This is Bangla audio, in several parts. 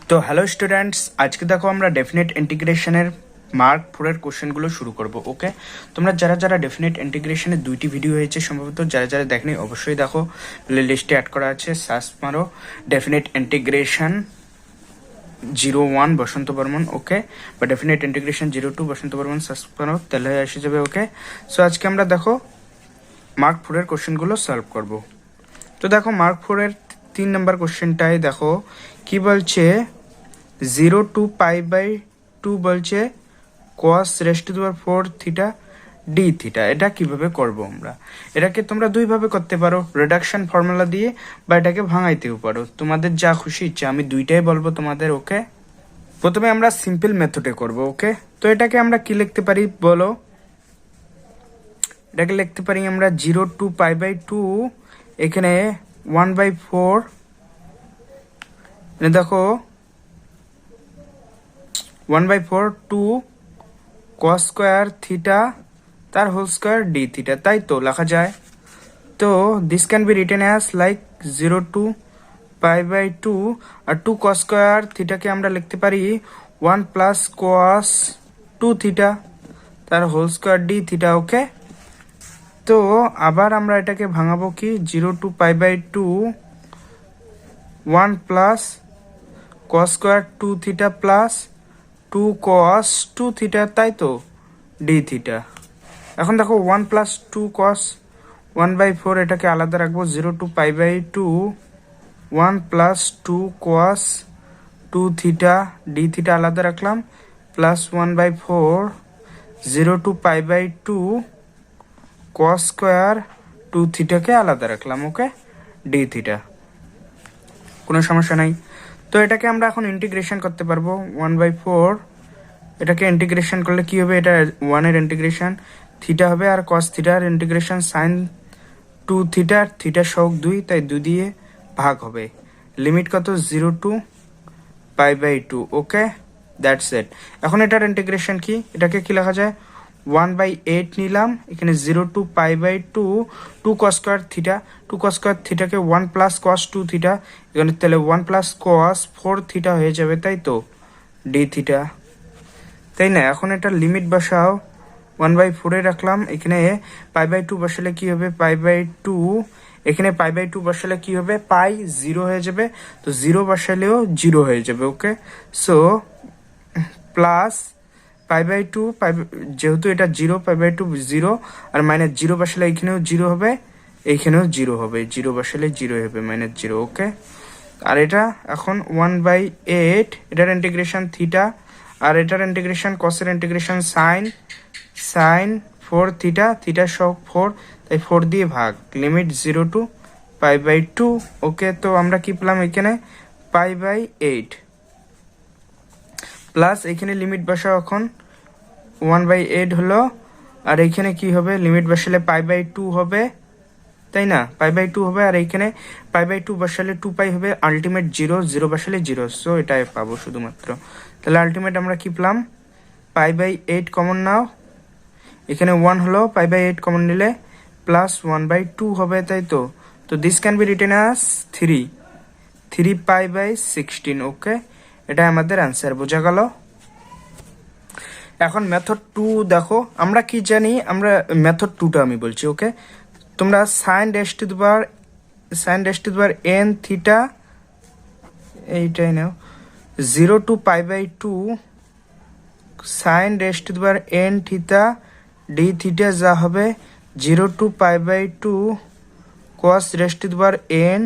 তো হ্যালো স্টুডেন্টস, আজকে দেখো আমরা ডেফিনেট ইন্টিগ্রেশনের মার্ক 4 এর কোশ্চেনগুলো শুরু করব। ওকে, তোমরা যারা যারা ডেফিনেট ইন্টিগ্রেশনের দুইটি ভিডিও হয়েছে সম্ভবত, যারা যারা দেখনি অবশ্যই দেখো, প্লে লিস্টে অ্যাড করা আছে। সার্চ মারো ডেফিনেট ইন্টিগ্রেশন 01 বসন্ত বর্মন, ওকে, বা ডেফিনেট ইন্টিগ্রেশন 02 বসন্ত বর্মন সার্চ করো, তাহলে এসে যাবে। ওকে, সো আজকে আমরা দেখো মার্ক 4 এর কোশ্চেনগুলো সলভ করব। তো দেখো মার্ক 4 এর 3 নম্বর কোশ্চেনটাই দেখো কি বলছে, 0 to π/2 বলছে cos raised to the power 4 theta D theta. এটা কিভাবে করব আমরা? এটাকে তোমরা দুইভাবে করতে পারো, রিডাকশন ফর্মুলা দিয়ে, বা এটাকে ভাঙাইতেও পারো, তোমাদের যা খুশি ইচ্ছা। আমি দুইটাই বলবো তোমাদের। ওকে, প্রথমে আমরা সিম্পল মেথডে করব। ওকে, তো এটাকে আমরা কি লিখতে পারি বলো? এটাকে লিখতে পারি আমরা 0 to π/2, এখানে 1/4, দেখো 1/4 2 cos স্কোয়ার থিটা তার হোল স্কোয়ার ডি থিটা, তাই তো লেখা যায়। তো this can be written as like 0 to π/2, আর 2 cos স্কোয়ার থিটাকে আমরা লিখতে পারি 1 প্লাস cos 2 থিটা তার whole square d theta. Okay, তো আবার আমরা এটাকে ভাঙাবো কি, 0 to π/2 1 plus cos square 2 theta plus 2 cos 2 theta, তাই তো ডি থিটা। এখন দেখো 1 প্লাস 2 cos 1/4, এটাকে আলাদা রাখবো। 0 to π/2 1 plus 2 cos 2 theta D theta আলাদা রাখলাম, প্লাস 1/4 0 to π/2 cos স্কোয়ার 2 থিটাকে আলাদা রাখলাম। ওকে, ডি থিটা, কোনো সমস্যা নাই। তো এটাকে আমরা এখন ইন্টিগ্রেশন করতে পারবো। 1/4 এটাকে ইন্টিগ্রেশন করলে কি হবে, এটা 1 এর ইন্টিগ্রেশন থিটা হবে, আর cos থিটার ইন্টিগ্রেশন sin 2 থিটা, থিটা সহগ 2, তাই 2 দিয়ে ভাগ হবে। লিমিট কত, 0 to π/2। Okay, that's it. এখন এটার ইন্টিগ্রেশন কি, এটাকে কি লেখা যায়, 1/8 নিলাম, এখানে 0 to π/2 2 cos square theta, 2 cos square থিটাকে 1 প্লাস cos 2 থিটা, এখানে তাহলে 1 প্লাস cos 4 থিটা হয়ে যাবে, তাই তো ডি থিটা, তাই না? এখন এটা লিমিট বসাও, 1/4 রাখলাম, এখানে π/2 বসালে কি হবে, π/2, এখানে π/2 বসালে কি হবে, পাই 0 হয়ে যাবে, তো 0 বসালেও 0 হয়ে যাবে। ওকে, সো প্লাস π/2, যেহেতু এটা 0, π/2 0, আর মাইনাস 0 বসালে এখানেও 0 হবে, এইখানেও 0 হবে, 0 বসালে 0 হবে, -0। ওকে, আর এটা এখন 1/8, এটার ইন্টিগ্রেশন থিটা, আর এটার ইন্টিগ্রেশন কসের ইন্টিগ্রেশন সাইন 4 থিটা, থিটা সহগ 4, তাই 4 দিয়ে ভাগ, লিমিট 0 to π/2। ওকে, তো আমরা কি পেলাম, এখানে π/8 প্লাস এখানে লিমিট বসাও, এখন 1/8 হলো, আর এইখানে কি হবে, লিমিট বসালে π/2 হবে, তাই না, π/2 হবে, আর এইখানে π/2 বসালে 2π হবে, আলটিমেট 0, 0 বসালে 0, সো এটাই পাবো শুধুমাত্র। তাহলে আলটিমেট আমরা কি পেলাম, π/8 কমন নাও, এখানে 1 হলো, π/8 কমন নিলে প্লাস 1/2 হবে, তাই তো। তো this can be written as 3π/16। Okay, এটা আমাদের অ্যান্সার, বোঝা গেল। এখন মেথড 2 দেখো, আমরা কি জানি, আমরা মেথড 2টা আমি বলছি। ওকে, তোমরা sin raised to the power n theta, এইটাই নাও, 0 to π/2 sin raised to the power n theta D theta যা হবে 0 to π/2 cos raised to the power n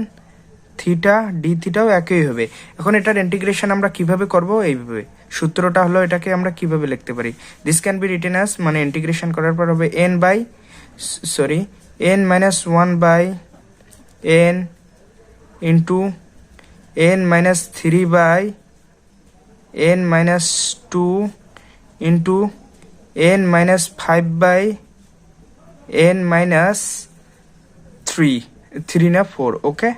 theta d থিটাও একই হবে। এখন এটার ইন্টিগ্রেশন আমরা কিভাবে করব, এইভাবে সূত্রটা হলো, এটাকে আমরা কিভাবে লিখতে পারি, this can be written as, মানে ইন্টিগ্রেশন করার পর হবে n - 1/n into n - 3/n - 2 into n - 5/n - 3 না 4। ওকে,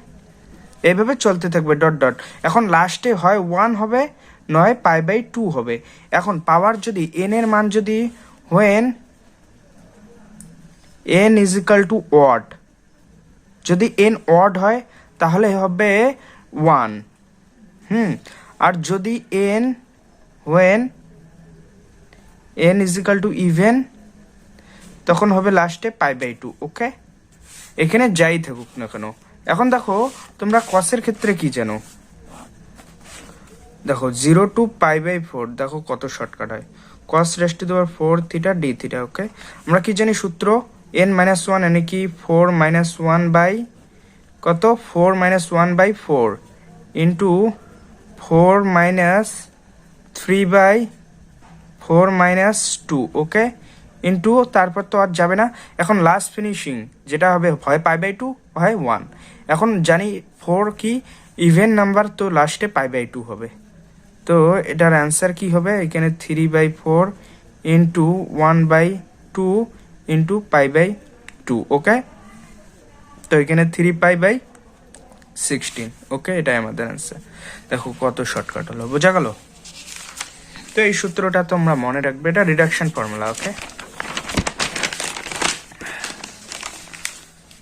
এইভাবে চলতে থাকবে, ডট ডট। এখন লাস্টে হয় 1 হবে, নয় π/2 হবে। এখন পাওয়ার যদি n এর মান যদি when n is equal to odd, যদি n অড হয় তাহলে হবে 1, আর যদি n when n is equal to even তখন হবে লাস্টে π/2। ওকে, এখানে যাই থাকুক না কেন। এখন দেখো তোমরা কসের ক্ষেত্রে কি জানো, দেখো 0 to π/4, দেখো কত শর্টকাট হয়, cos raised to the power 4 theta d থিটা। ওকে, আমরা কি জানি সূত্র, n-1 মানে কি 4 - 1 বাই কত, 4 - 1/4 ইন্টু 4 - 3/4 - 2। ওকে, ইন্টু তারপর তো আর যাবে না। এখন লাস্ট ফিনিশিং যেটা হবে হয় π/2 হয় 1। এখন জানি 4 কি ইভেন নাম্বার, তো লাস্টে π/2 হবে। তো এটার অ্যান্সার কি হবে, এখানে 3/4 ইন্টু 1/2 ইন্টু π/2। ওকে, তো এখানে 3π/16। ওকে, এটাই আমাদের অ্যান্সার। দেখো কত শর্টকাট হলো, বোঝা গেল? তো এই সূত্রটা তোমরা মনে রাখবে, এটা রিডাকশন ফর্মুলা। ওকে,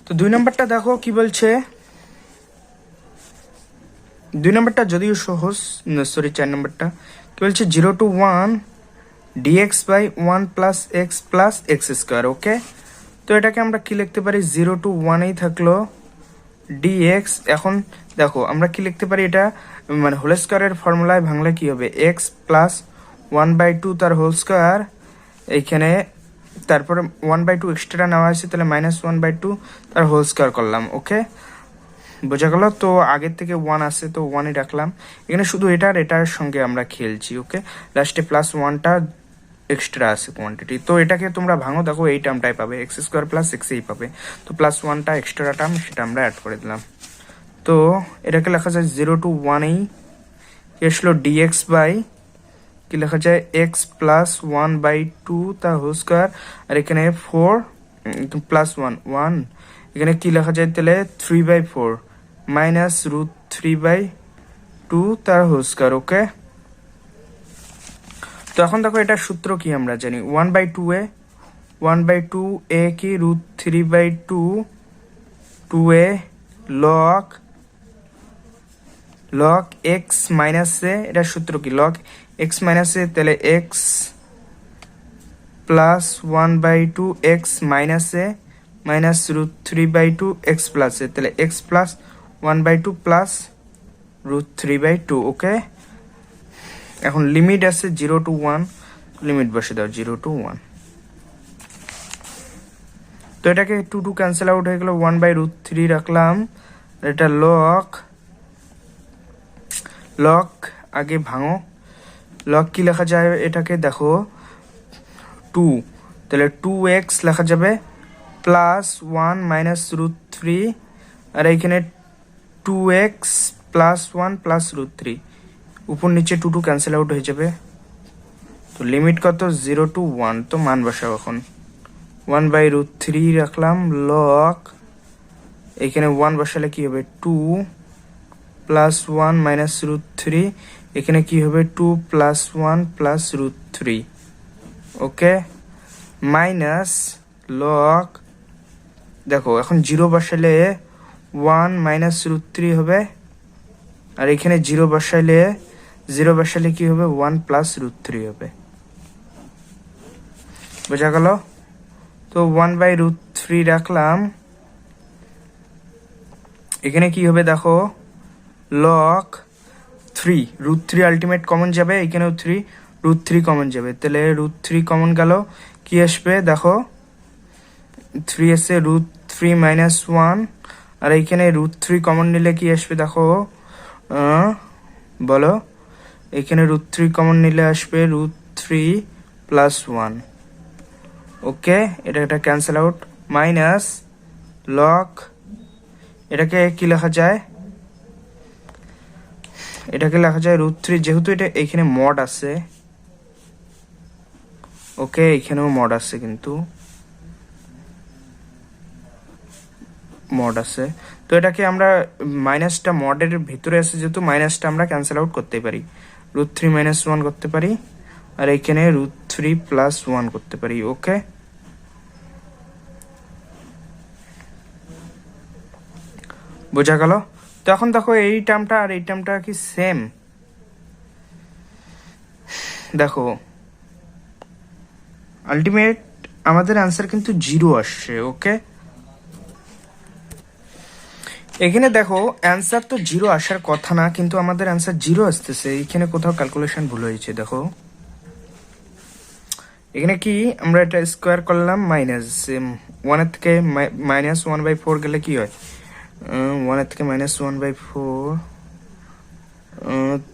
তো 2 নম্বরটা দেখো কি বলছে। 2 নম্বরটা যদিও সহজ, সরি 4 নম্বরটা কি বলছে, 0 to 1 dx/1 plus x plus x square. Okay, তো এটাকে আমরা কি লিখতে পারি, 0 to 1 থাকলো dx। এখন দেখো আমরা কি লিখতে পারি, এটা মানে হোল স্কোয়ারের ফর্মুলায় ভাঙলে কি হবে, x প্লাস 1/2 তার হোল স্কোয়ার, এইখানে তারপরে 1/2 এক্সট্রা নেওয়া হয়েছে, তাহলে -1/2 তার হোল স্কোয়ার করলাম। ওকে, বোঝা গেল? তো আগের থেকে 1 আছে, তো 1ই রাখলাম এখানে, শুধু এটার সঙ্গে আমরা খেলছি। ওকে, লাস্টে +1টা এক্সট্রা আছে কোয়ান্টিটি, তো এটাকে তোমরা ভাঙো, দেখো এই টার্মটাই পাবে, x² + x এই পাবে, তো +1টা এক্সট্রা টার্ম, সেটা আমরা অ্যাড করে দিলাম। তো এটাকে লেখা যায় 0 to 1 কি আসলো, dx বাই কি লেখা যায়, x plus 1/2 তার হোল স্কোয়ার, আর এখানে 4 +1 1, এখানে কি লেখা যায় তাহলে 3/4 minus √3/2 তার হোল স্কোয়ার। ওকে, তো এখন দেখো এটার সূত্র কি আমরা জানি, 1/2 কি √3/2 2a log x minus a, এটার সূত্র কি, log x minus a, তাহলে x plus 1/2 x minus a minus √3/2 x plus a, তাহলে x plus 1/2 plus √3/2। ওকে, এখন লিমিট আছে 0 to 1, লিমিট বসে দাও 0 to 1। তো এটাকে 2 ক্যান্সেল আউট হয়ে গেল, 1/√3 রাখলাম, এটা লগ আগে ভাঙো, লগ কি লেখা যায় এটাকে, দেখো 2, তাহলে 2x লেখা যাবে প্লাস 1 মাইনাস √3, আর এইখানে 2x প্লাস 1 প্লাস √3, উপর নিচে 2 ক্যান্সেল আউট হয়ে যাবে। তো লিমিট কত, 0 to 1, তো মান বসাও এখন, 1/√3 রাখলাম, লগ এখানে 1 বসালে কি হবে, 2 প্লাস 1 মাইনাস √3, এখানে কি হবে 2 প্লাস 1 প্লাস √3। ওকে, মাইনাস লগ, দেখো এখন 0 বসালে 1 মাইনাস √3 হবে, আর এখানে 0 বসালে কি হবে, 1 প্লাস √3 হবে। বোঝা গেল? তো 1/√3 রাখলাম, এখানে কি হবে দেখো, লগ 3 √3 আলটিমেট কমন যাবে, এখানেও √3 কমন যাবে, তাহলে √3 কমন গেল, কি আসবে দেখো, 3 এসে √3 মাইনাস 1, আর এইখানে √3 কমন নিলে কি আসবে দেখো, বলো, এখানে √3 কমন নিলে আসবে √3 প্লাস 1। ওকে, এটা ক্যান্সেল আউট, মাইনাস লগ, এটাকে কি লেখা যায়, √3, যেহেতু এটা এখানে মড আছে। ওকে, এখানেও মড আছে, কিন্তু মড আছে, তো এটাকে আমরা মাইনাসটা মডের ভিতরে আছে, যেহেতু মাইনাসটা আমরা ক্যান্সেল আউট করতে পারি, √3 মাইনাস 1 করতে পারি, আর এখানে √3 প্লাস 1 করতে পারি। ওকে, বোঝা গেল? তো এখন দেখো এই টার্মটা আর এই টার্মটা কি সেম, দেখো আলটিমেট আমাদের অ্যান্সার কিন্তু 0 আসছে। ওকে, এখানে দেখো অ্যান্সার তো 0 আসার কথা না, কিন্তু আমাদের অ্যান্সার 0 আসতেছে। এখানে কোথাও ক্যালকুলেশন ভুল হয়েছে। দেখো এখানে কি আমরা এটা স্কোয়ার করলাম, মাইনাস 1 থেকে -1/4 গেলে কি হয়, 1 থেকে -1/4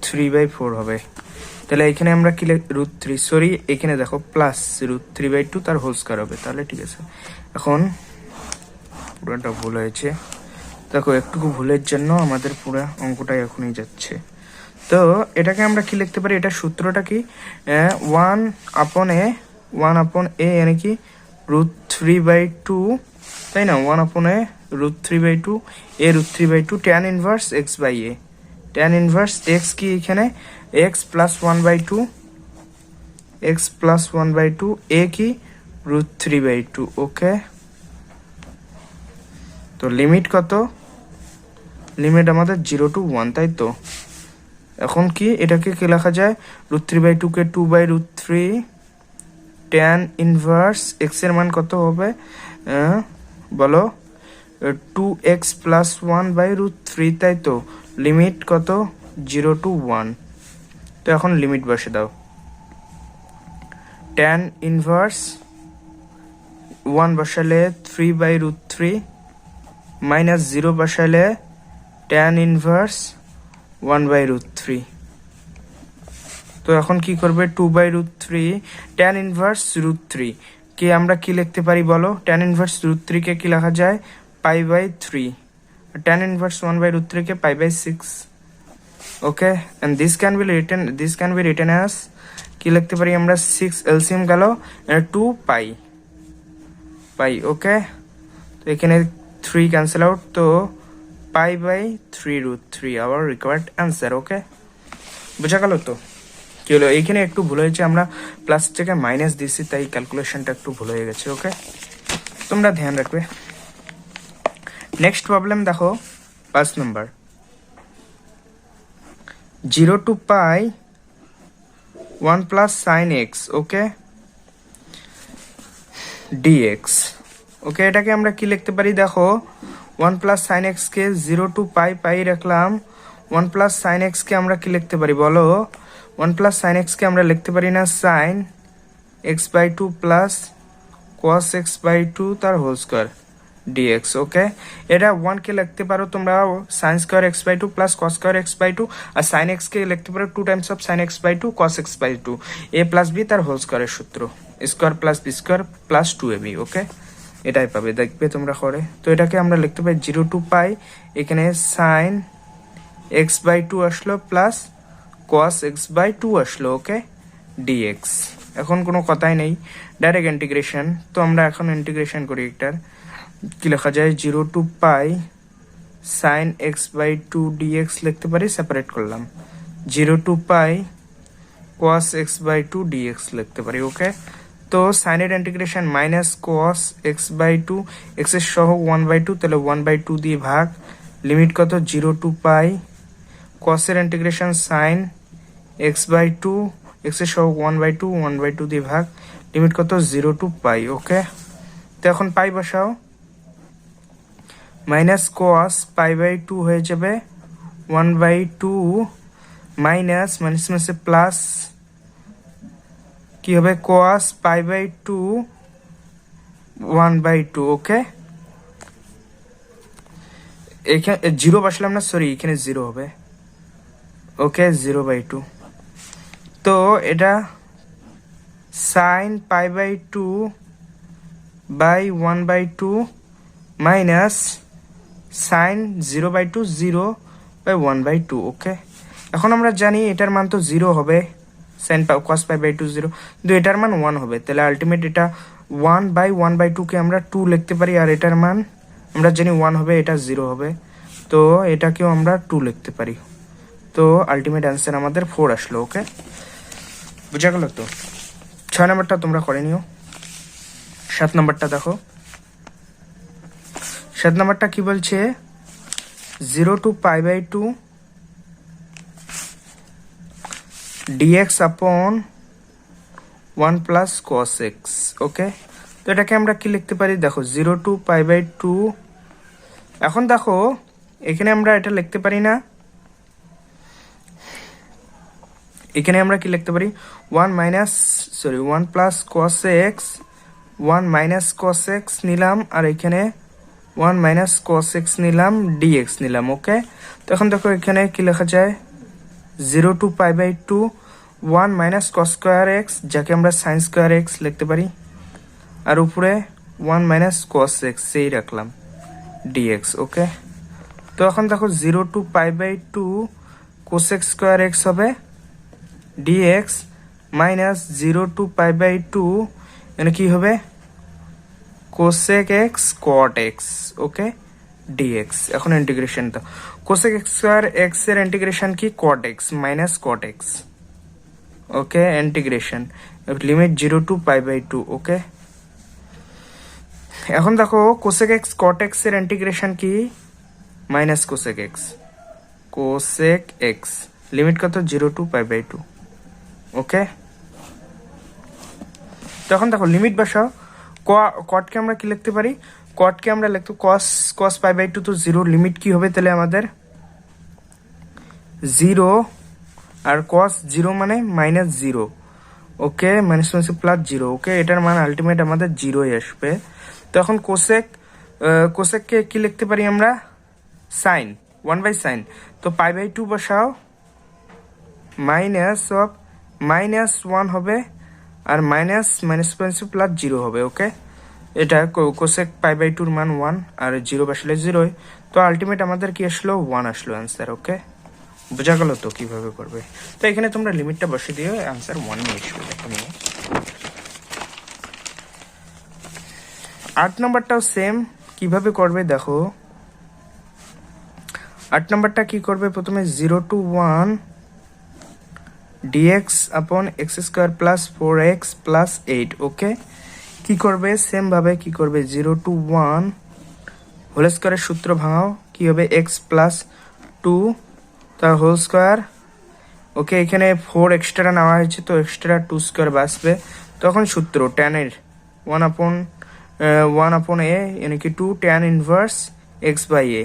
3/4 হবে। তাহলে এখানে আমরা কি √3, সরি এখানে দেখো প্লাস √3/2 তার হোল স্কয়ার হবে। তাহলে ঠিক আছে, এখন পুরোটা ভুল হয়েছে। দেখো একটুকু ভুলের জন্য আমাদের পুরো অঙ্কটাই এখনই যাচ্ছে। তো এটাকে আমরা কি লিখতে পারি, এটার সূত্রটা কি, 1/a মানে কি √3/2, তাই না, 1/a √3/2, a √3/2 tan inverse x/a, tan inverse x কি এখানে x plus 1/2, x plus 1/2, a কি √3/2। ওকে, তো লিমিট কত, লিমিট আমাদের 0 to 1, তাই তো। এখন কি এটাকে কি লেখা যায়, √3/2 কে 2/√3 tan ইনভার্স x এর মান কত হবে, বলো 2x প্লাস 1/√3, তাই তো। লিমিট কত, 0 to 1। তো এখন লিমিট বসে দাও, tan ইনভার্স 1 বসালে 3/√3 মাইনাস 0 বসালে tan ইনভার্স 1/√3। তো এখন কি করবে, 2/√3 tan ইনভার্স √3 কে আমরা কি লিখতে পারি বলো, tan ইনভার্স √3 কে কি লেখা যায়, π/3, tan inverse 1/√3 K π/6। Okay, and this can be written as কি লিখতে পারি আমরা, 6 এলসিএম গেল 2 পাই। ওকে, তো এখানে 3 ক্যান্সেল আউট, তো π/3√3 আওয়ার রিকোয়ার্ড অ্যান্সার। ওকে, বোঝা গেল তো কি হলো। এইখানে একটু ভুল হয়েছে, আমরা প্লাস থেকে মাইনাস দিছি, তাই ক্যালকুলেশনটা একটু ভুল হয়ে গেছে। ওকে, তোমরা ধ্যান রাখবে। নেক্সট প্রবলেম দেখো 5 number, 0 to π 1 plus sin x, okay, dx। ওকে, এটাকে আমরা কি লিখতে পারি, দেখো 1 plus sin x K 0 to π রাখলাম, 1 plus sin x কে আমরা কি লিখতে পারি বলো, 1 plus sin x কে আমরা লিখতে পারি না sin x/2 plus cos x/2 তার হোল স্কয়ার dx। ওকে, এটা 1 কে লিখতে পারো তোমরা sin square x/2 plus cos square x/2, আর sin x কে লিখতে পারো 2 times of sin x/2 cos x/2, a plus b তার হোল স্কয়ারের সূত্র, square plus b square plus 2ab। Okay, এটাই পাবে, দেখবে তোমরা করে। তো এটাকে আমরা লিখতে পারি 0 to π, এখানে sin x/2 আসলো প্লাস cos x/2 আসলো। ওকে, dx। এখন কোনো কথাই নেই, ডাইরেক্ট ইন্টিগ্রেশন। তো আমরা এখন ইন্টিগ্রেশন করি, একটার কি লেখা যায়, 0 to π sin x/2 dx লিখতে পারি, সেপারেট করলাম, 0 to π cos x/2 dx লিখতে পারি। ওকে, তো sin এর integration minus cos x/2, x এর সহ 1/2, তাহলে 1/2 দিয়ে ভাগ, লিমিট কত, 0 to π cos এর ইন্টিগ্রেশন sin x/2, x এর সহ 1/2, 1/2 দিয়ে ভাগ, লিমিট কত, 0 to π। ওকে, তো এখন পাই বসাও, মাইনাস cos π/2 হয়ে যাবে 1/2 মাইনাস মাইনাস প্লাস কি হবে, cos π/2 1/2। ওকে, এখানে 0 বসালাম না, সরি এখানে 0 হবে। ওকে, 0/2। তো এটা sin π/2 বাই 1/2 মাইনাস sin 0/2 0/1/2। ওকে, এখন আমরা জানি এটার মান তো 0 হবে, sin cos π/2 0, কিন্তু এটার মান 1 হবে, তাহলে আলটিমেট এটা 1/1/2 কে আমরা 2 লিখতে পারি, আর এটার মান আমরা জানি 1 হবে, এটা 0 হবে, তো এটাকেও আমরা 2 লিখতে পারি। তো আলটিমেট অ্যান্সার আমাদের 4 আসলো। ওকে, বুঝা গেল তো। 6 নাম্বারটা তোমরা করে নিও। 7 নাম্বারটা দেখো, 7 নাম্বারটা কি বলছে, 0 to π/2 dx upon 1 plus cos x. Okay, তো এটাকে আমরা কি লিখতে পারি দেখো 0 টু পাই বাই 2। এখন দেখো এখানে আমরা এটা লিখতে পারি না, এখানে আমরা কি লিখতে পারি 1 plus cos x, 1 minus cos x নিলাম, আর এখানে 1 মাইনাস কস এক্স নিলাম, ডিএক্স নিলাম। ওকে, তো এখন দেখো এখানে কি লেখা যায় 0 to pi by 2 1 minus cos square x, যাকে আমরা সাইন স্কোয়ার এক্স লিখতে পারি, আর উপরে 1 মাইনাস কস এক্স সেই রাখলাম ডিএক্স। ওকে, তো এখন দেখো 0 to pi by 2 cosec square x হবে dx minus 0 to pi by 2 মানে কি হবে cosec x cot x. Okay, dx. এখন ইন্টিগ্রেশন তো কোসেক এক্স স্কোয়ার এক্স এর ইন্টিগ্রেশন কি cot x minus cot x. Okay, integration limit 0 to pi by 2। Okay, এখন দেখো কোসেক এক্স কট এক্স এর ইন্টিগ্রেশন কি minus cosec x, cosec x limit কত 0 টু পাই বাই 2। ওকে, তখন দেখো লিমিট বসাও, কটকে আমরা কি লিখতে পারি, কটকে আমরা লিখতে কস পাই বাই 2 তো 0, লিমিট কি হবে তাহলে আমাদের 0 আর কস 0 মানে মাইনাস 0। ওকে, মাইনাস মাইনাস প্লাস 0। ওকে, এটার মান আলটিমেট আমাদের 0ই আসবে। তখন কোসেককে কি লিখতে পারি আমরা সাইন 1 বাই সাইন, তো পাই বাই 2 বসাও, মাইনাস অফ মাইনাস 1 হবে, আর মাইনাস মাইনাস মাইনাস প্লাস 0 হবে। ওকে, এটা কোসেক পাই বাই 2 মান 1 আর 0 বসালে 0, তো আলটিমেট আমাদের কি আসলো 1 আসলো অ্যান্সার। ওকে, বোঝা গেল তো কিভাবে করবে। তো এখানে তোমরা লিমিটটা বসিয়ে দিও, অ্যান্সার 1 নিয়ে আসবে। দেখো নিয়ে 8 নম্বরটাও সেম কিভাবে করবে দেখো। 8 নম্বরটা কি করবে, প্রথমে 0 টু 1 dx আপন x square plus 4x plus 8। ওকে, কি করবে সেম ভাবে কি করবে 0 টু 1 হোল স্কোয়ারের সূত্র ভাঙাও, কি হবে x প্লাস 2 তার হোল স্কোয়ার। ওকে, এখানে 4 এক্সট্রা নেওয়া হয়েছে তো এক্সট্রা 2 স্কোয়ার বাঁচবে, তখন সূত্র tan এর 1 আপন a यानी कि 2 tan inverse x by a,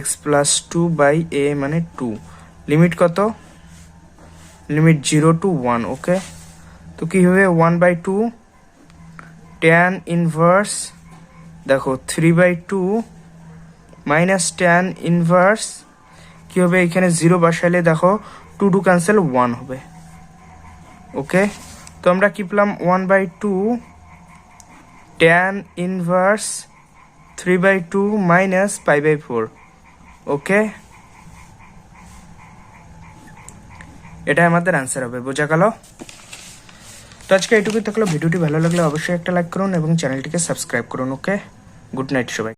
x plus 2 by a মানে 2, লিমিট কত লিমিট 0 টু 1। ওকে, তো কি হবে 1 বাই 2 tan ইনভার্স দেখো 3 বাই 2 মাইনাস tan ইনভার্স কি হবে, এখানে 0 বসাইলে দেখো 2 টু ক্যান্সেল 1 হবে। ওকে, তো আমরা কি পেলাম 1 by 2 tan inverse 3 by 2 minus pi by 4। Okay, এটা আমাদের আনসার হবে। বোঝা গেল তো আজকে এইটুকুই থাকলো। ভিডিওটি ভালো লাগলে অবশ্যই একটা লাইক করুন এবং চ্যানেলটিকে সাবস্ক্রাইব করুন। ওকে, গুড নাইট সবাই।